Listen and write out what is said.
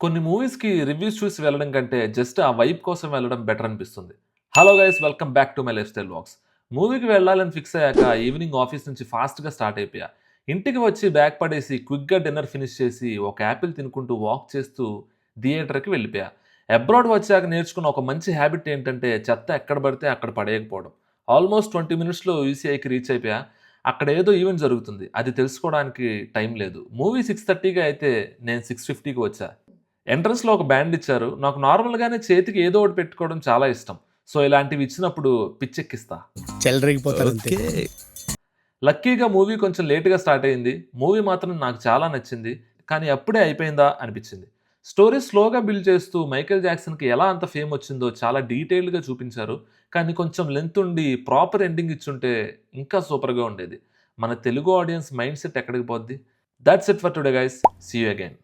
కొన్ని మూవీస్‌కి రివ్యూస్ చూసి వెళ్ళడం కంటే జస్ట్ ఆ వైబ్ కోసం వెళ్ళడం బెటర్ అనిపిస్తుంది. Hello guys welcome back to my life style vlogs. మూవీకి వెళ్ళాలని ఫిక్స్ అయ్యాక ఈవినింగ్ ఆఫీస్ నుంచి ఫాస్ట్‌గా స్టార్ట్ అయిపోయా. ఇంటికి వచ్చి బ్యాగ్ పడేసి క్విక్‌గా డిన్నర్ ఫినిష్ చేసి ఒక యాపిల్ తినుకుంటూ వాక్ చేస్తూ థియేటర్‌కి వెళ్ళిపోయా. అబ్రాడ్ వచ్చాక నేర్చుకున్న ఒక మంచి హ్యాబిట్ ఏంటంటే చెత్త ఎక్కడ పడితే అక్కడ పడేయకపోవడం. ఆల్మోస్ట్ 20 మినిట్స్‌లో యూసీఐకి రీచ్ అయిపోయా. అక్కడ ఏదో ఈవెంట్ జరుగుతుంది. అది తెలుసుకోవడానికి టైం లేదు. మూవీ 6:30కి అయితే నేను 6:50కి వచ్చా. ఎంట్రన్స్‌లో ఒక బ్యాండ్ ఇచ్చారు. నాకు నార్మల్‌గానే చేతికి ఏదో ఒకటి పెట్టుకోవడం చాలా ఇష్టం. సో, ఇలాంటివి ఇచ్చినప్పుడు పిచ్చెక్కిస్తా. చెలరేగిపోతారంతే. ఓకే. లక్కీగా మూవీ కొంచెం లేట్‌గా స్టార్ట్ అయింది. మూవీ మాత్రం నాకు చాలా నచ్చింది. కానీ అప్పుడే అయిపోయిందా అనిపించింది. స్టోరీ స్లోగా బిల్డ్ చేస్తూ మైకేల్ జాక్సన్‌కి ఎలా అంత ఫేమ్ వచ్చిందో చాలా డీటెయిల్డ్‌గా చూపించారు. కానీ కొంచెం లెంత్ ఉండి ప్రాపర్ ఎండింగ్ ఇచ్చుంటే ఇంకా సూపర్‌గా ఉండేది. మన తెలుగు ఆడియన్స్ మైండ్ సెట్ ఎక్కడికి పోద్ది? Thoughts it for today guys. See you again.